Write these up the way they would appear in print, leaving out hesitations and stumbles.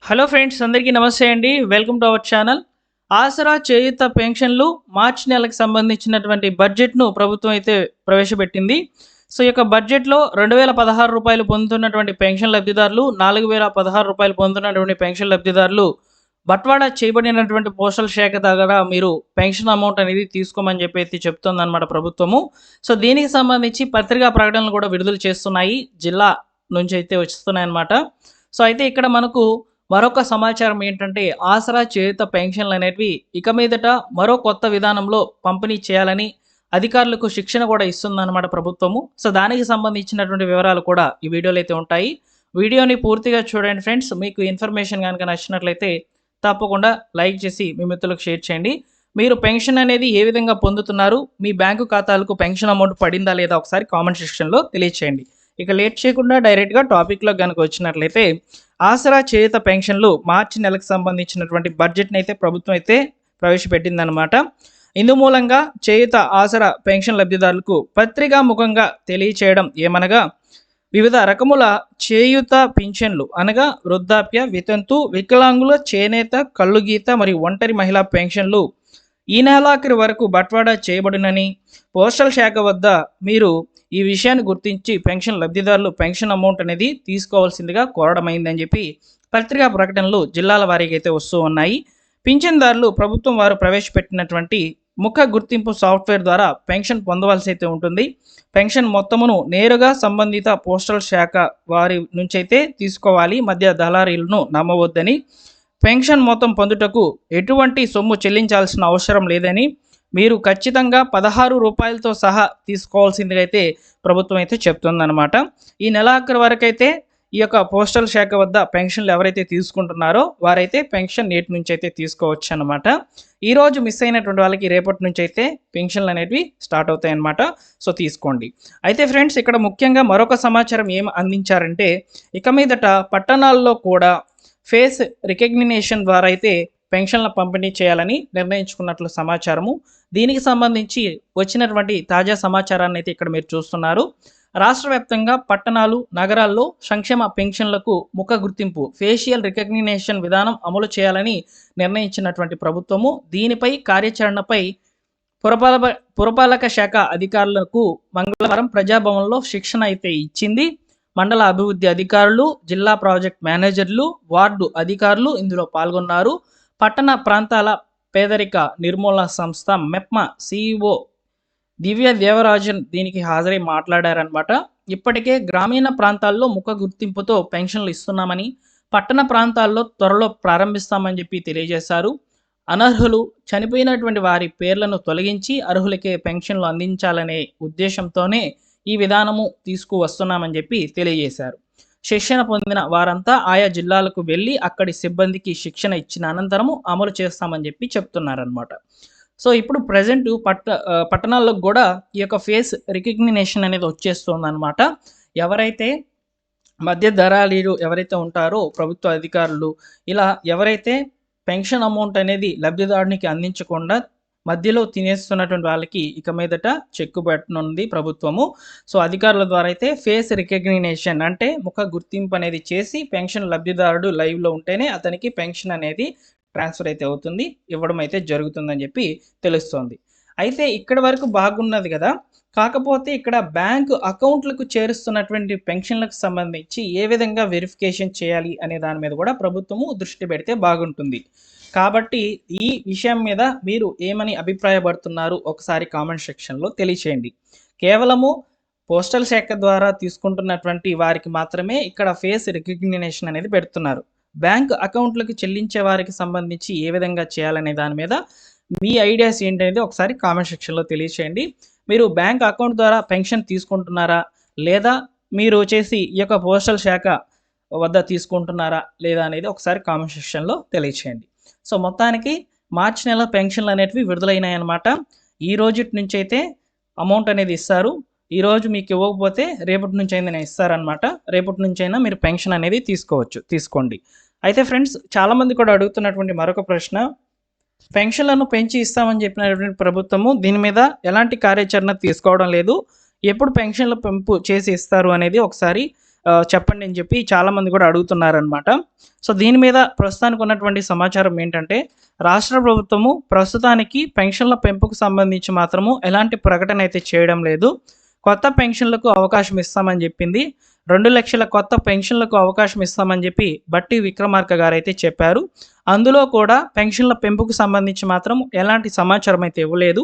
Hello friends, అందరికీ నమస్తే అండి. Welcome to our channel. Aasara Cheyutha పెన్షన్లు మార్చి నెలకు సంబంధించినటువంటి బడ్జెట్ను ప్రభుత్వం అయితే ప్రవేశపెట్టింది. సో ఈ యొక్క బడ్జెట్లో 2016 రూపాయలు పొందుతున్నటువంటి పెన్షన్ లబ్ధిదారులు, 4016 రూపాయలు పొందుతున్నటువంటి పెన్షన్ లబ్ధిదారులు బట్వాడా చేయబడినటువంటి పోస్టల్ శాఖ దగ్గర మీరు పెన్షన్ అమౌంట్ అనేది తీసుకోమని చెప్పి చెప్తుందన్నమాట ప్రభుత్వము. సో దీనికి సంబంధించి పత్రికా ప్రకటనలు కూడా విడుదల చేస్తున్నాయి, జిల్లా నుంచి అయితే వస్తున్నాయన్నమాట. సో అయితే ఇక్కడ మనకు మరొక సమాచారం ఏంటంటే, ఆసరా చేయూత పెన్షన్లు అనేటివి ఇక మీదట మరో కొత్త విధానంలో పంపిణీ చేయాలని అధికారులకు శిక్షణ కూడా ఇస్తుందన్నమాట ప్రభుత్వము. సో దానికి సంబంధించినటువంటి వివరాలు కూడా ఈ వీడియోలో అయితే ఉంటాయి. వీడియోని పూర్తిగా చూడండి ఫ్రెండ్స్. మీకు ఇన్ఫర్మేషన్ కనుక నచ్చినట్లయితే తప్పకుండా లైక్ చేసి మీ మిత్రులకు షేర్ చేయండి. మీరు పెన్షన్ అనేది ఏ విధంగా పొందుతున్నారు, మీ బ్యాంకు ఖాతాలకు పెన్షన్ అమౌంట్ పడిందా లేదా ఒకసారి కామెంట్ సెక్షన్లో తెలియచేయండి. ఇక లేట్ చేయకుండా డైరెక్ట్గా టాపిక్లో కనుక వచ్చినట్లయితే, ఆసరా చేయూత పెన్షన్లు మార్చి నెలకు సంబంధించినటువంటి బడ్జెట్ని అయితే ప్రభుత్వం అయితే ప్రవేశపెట్టిందనమాట. ఇందు మూలంగా చేయూత ఆసరా పెన్షన్ లబ్ధిదారులకు పత్రికా ముఖంగా తెలియచేయడం ఏమనగా, వివిధ రకముల చేయూత పింఛన్లు అనగా వృద్ధాప్య, వితంతు, వికలాంగుల, చేనేత, కళ్ళుగీత మరియు ఒంటరి మహిళా పెన్షన్లు ఈ నెలాఖరి వరకు బట్వాడా చేయబడునని పోస్టల్ శాఖ వద్ద మీరు ఈ విషయాన్ని గుర్తించి పెన్షన్ లబ్ధిదారులు పెన్షన్ అమౌంట్ అనేది తీసుకోవాల్సిందిగా కోరడమైందని చెప్పి పత్రికా ప్రకటనలు జిల్లాల వారీగా అయితే వస్తూ ఉన్నాయి. పింఛన్దారులు ప్రభుత్వం వారు ప్రవేశపెట్టినటువంటి ముఖ గుర్తింపు సాఫ్ట్వేర్ ద్వారా పెన్షన్ పొందవలసి అయితే ఉంటుంది. పెన్షన్ మొత్తమును నేరుగా సంబంధిత పోస్టల్ శాఖ వారి నుంచి అయితే తీసుకోవాలి, మధ్య దళారీలను నమ్మవద్దని, పెన్షన్ మొత్తం పొందుటకు ఎటువంటి సొమ్ము చెల్లించాల్సిన అవసరం లేదని, మీరు ఖచ్చితంగా 16 రూపాయలతో సహా తీసుకోవాల్సిందిగా అయితే ప్రభుత్వం అయితే చెప్తుందన్నమాట. ఈ నెలాఖరు వరకు అయితే ఈ యొక్క పోస్టల్ శాఖ వద్ద పెన్షన్లు ఎవరైతే తీసుకుంటున్నారో వారైతే పెన్షన్ నేటి నుంచి అయితే తీసుకోవచ్చు అనమాట. ఈరోజు మిస్ అయినటువంటి వాళ్ళకి రేపటి నుంచి అయితే పెన్షన్లు అనేవి స్టార్ట్ అవుతాయి అన్నమాట. సో తీసుకోండి. అయితే ఫ్రెండ్స్, ఇక్కడ ముఖ్యంగా మరొక సమాచారం ఏం అందించారంటే, ఇక మీదట పట్టణాల్లో కూడా ఫేస్ రికగ్నిషన్ ద్వారా అయితే పెన్షన్ల పంపిణీ చేయాలని నిర్ణయించుకున్నట్లు సమాచారము. దీనికి సంబంధించి వచ్చినటువంటి తాజా సమాచారాన్ని అయితే ఇక్కడ మీరు చూస్తున్నారు. రాష్ట్ర వ్యాప్తంగా పట్టణాలు, నగరాల్లో సంక్షేమ పెన్షన్లకు ముఖ గుర్తింపు ఫేషియల్ రికగ్నిషన్ విధానం అమలు చేయాలని నిర్ణయించినటువంటి ప్రభుత్వము దీనిపై కార్యాచరణపై పురపాలక శాఖ అధికారులకు మంగళవారం ప్రజాభవన్లో శిక్షణ అయితే ఇచ్చింది. మండల అభివృద్ధి అధికారులు, జిల్లా ప్రాజెక్ట్ మేనేజర్లు, వార్డు అధికారులు ఇందులో పాల్గొన్నారు. పట్టణ ప్రాంతాల పేదరిక నిర్మూలన సంస్థ మెప్మా సిఇఓ దివ్య దేవరాజన్ దీనికి హాజరై మాట్లాడారనమాట. ఇప్పటికే గ్రామీణ ప్రాంతాల్లో ముఖ గుర్తింపుతో పెన్షన్లు ఇస్తున్నామని, పట్టణ ప్రాంతాల్లో త్వరలో ప్రారంభిస్తామని చెప్పి తెలియజేశారు. అనర్హులు, చనిపోయినటువంటి వారి పేర్లను తొలగించి అర్హులకే పెన్షన్లు అందించాలనే ఉద్దేశంతోనే ఈ విధానము తీసుకువస్తున్నామని చెప్పి తెలియజేశారు. శిక్షణ పొందిన వారంతా ఆయా జిల్లాలకు వెళ్ళి అక్కడి సిబ్బందికి శిక్షణ ఇచ్చిన అనంతరము అమలు చేస్తామని చెప్పి చెప్తున్నారనమాట. సో ఇప్పుడు ప్రజెంట్ పట్టణాల్లో కూడా ఈ యొక్క ఫేస్ రికగ్నిషన్ అనేది వచ్చేస్తుంది అనమాట. ఎవరైతే మధ్య దళారీలు ఎవరైతే ఉంటారో ప్రభుత్వ అధికారులు, ఇలా ఎవరైతే పెన్షన్ అమౌంట్ అనేది లబ్ధిదారునికి అందించకుండా మధ్యలో తినేస్తున్నటువంటి వాళ్ళకి ఇక మీదట చెక్కు పెట్టనుంది ప్రభుత్వము. సో అధికారుల ద్వారా అయితే ఫేస్ రికగ్నిషన్ అంటే ముఖ గుర్తింపు అనేది చేసి పెన్షన్ లబ్ధిదారుడు లైవ్లో ఉంటేనే అతనికి పెన్షన్ అనేది ట్రాన్స్ఫర్ అయితే అవుతుంది, ఇవ్వడం అయితే జరుగుతుందని చెప్పి తెలుస్తోంది. అయితే ఇక్కడ వరకు బాగున్నది కదా. కాకపోతే ఇక్కడ బ్యాంకు అకౌంట్లకు చేరుస్తున్నటువంటి పెన్షన్లకు సంబంధించి ఏ విధంగా వెరిఫికేషన్ చేయాలి అనే దాని మీద కూడా ప్రభుత్వము దృష్టి పెడితే బాగుంటుంది. కాబట్టి ఈ విషయం మీద మీరు ఏమని అభిప్రాయపడుతున్నారు ఒకసారి కామెంట్ సెక్షన్లో తెలియచేయండి. కేవలము పోస్టల్ శాఖ ద్వారా తీసుకుంటున్నటువంటి వారికి మాత్రమే ఇక్కడ ఫేస్ రికగ్నిషన్ అనేది పెడుతున్నారు. బ్యాంక్ అకౌంట్లకు చెల్లించే వారికి సంబంధించి ఏ విధంగా చేయాలనే దాని మీద మీ ఐడియాస్ ఏంటనేది ఒకసారి కామెంట్ సెక్షన్లో తెలియచేయండి. మీరు బ్యాంక్ అకౌంట్ ద్వారా పెన్షన్ తీసుకుంటున్నారా, లేదా మీరు వచ్చేసి ఈ యొక్క పోస్టల్ శాఖ వద్ద తీసుకుంటున్నారా లేదా అనేది ఒకసారి కామెంట్ సెక్షన్లో తెలియచేయండి. సో మొత్తానికి మార్చి నెల పెన్షన్లు అనేటివి విడుదలైనాయన్నమాట. ఈ రోజు నుంచి అయితే అమౌంట్ అనేది ఇస్తారు. ఈరోజు మీకు ఇవ్వకపోతే రేపటి నుంచి అయినా ఇస్తారనమాట. రేపటి నుంచి అయినా మీరు పెన్షన్ అనేది తీసుకోండి. అయితే ఫ్రెండ్స్, చాలామంది కూడా అడుగుతున్నటువంటి మరొక ప్రశ్న, పెన్షన్లను పెంచి ఇస్తామని చెప్పినటువంటి ప్రభుత్వము దీని మీద ఎలాంటి కార్యాచరణ తీసుకోవడం లేదు, ఎప్పుడు పెన్షన్ల పెంపు చేసి ఇస్తారు అనేది ఒకసారి చెప్పండి అని చెప్పి చాలామంది కూడా అడుగుతున్నారనమాట. సో దీని మీద ప్రస్తుతానికి ఉన్నటువంటి సమాచారం ఏంటంటే, రాష్ట్ర ప్రభుత్వము ప్రస్తుతానికి పెన్షన్ల పెంపుకు సంబంధించి మాత్రము ఎలాంటి ప్రకటన అయితే చేయడం లేదు. కొత్త పెన్షన్లకు అవకాశం ఇస్తామని చెప్పింది. 2,00,000 కొత్త పెన్షన్లకు అవకాశం ఇస్తామని చెప్పి బట్టి విక్రమార్క గారైతే చెప్పారు. అందులో కూడా పెన్షన్ల పెంపుకు సంబంధించి మాత్రం ఎలాంటి సమాచారం అయితే ఇవ్వలేదు.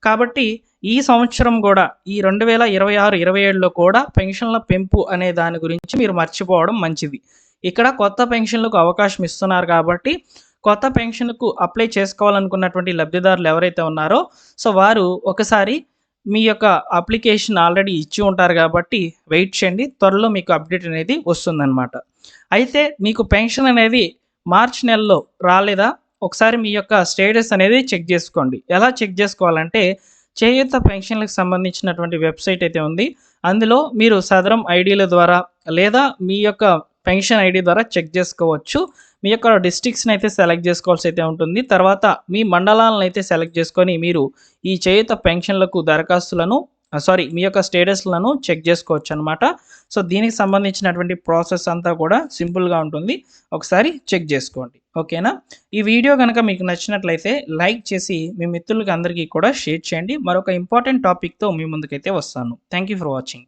కాబట్టి ఈ సంవత్సరం కూడా ఈ 2026, 27లో కూడా పెన్షన్ల పెంపు అనే దాని గురించి మీరు మర్చిపోవడం మంచిది. ఇక్కడ కొత్త పెన్షన్లకు అవకాశం ఇస్తున్నారు కాబట్టి కొత్త పెన్షన్‌కు అప్లై చేసుకోవాలనుకున్నటువంటి లబ్ధిదారులు ఎవరైతే ఉన్నారో సో వారు ఒకసారి మీ యొక్క అప్లికేషన్ ఆల్రెడీ ఇచ్చి ఉంటారు కాబట్టి వెయిట్ చేయండి. త్వరలో మీకు అప్డేట్ అనేది వస్తుందన్నమాట. అయితే మీకు పెన్షన్ అనేది మార్చి నెలలో రాలేదా? ఒకసారి మీ యొక్క స్టేటస్ అనేది చెక్ చేసుకోండి. ఎలా చెక్ చేసుకోవాలంటే చేయూత పెన్షన్‌లకు సంబంధించినటువంటి వెబ్‌సైట్ అయితే ఉంది. అందులో మీరు సదరం ఐడీల ద్వారా లేదా మీ యొక్క పెన్షన్ ఐడీ ద్వారా చెక్ చేసుకోవచ్చు. మీ యొక్క డిస్ట్రిక్ట్స్‌ని అయితే సెలెక్ట్ చేసుకోవాల్సి అయితే ఉంటుంది. తర్వాత మీ మండలాలను అయితే సెలెక్ట్ చేసుకొని మీరు ఈ చేయూత పెన్షన్లకు దరఖాస్తులను మీ యొక్క స్టేటస్‌లను చెక్ చేసుకోవచ్చనమాట. సో దీనికి సంబంధించినటువంటి ప్రాసెస్ అంతా కూడా సింపుల్‌గా ఉంటుంది. ఒకసారి చెక్ చేసుకోండి. ఓకేనా? ఈ వీడియో గనక మీకు నచ్చినట్లయితే లైక్ చేసి మీ మిత్రులకి అందరికీ కూడా షేర్ చేయండి. మరొక ఇంపార్టెంట్ టాపిక్‌తో మీ ముందుకైతే వస్తాను. Thank you for watching.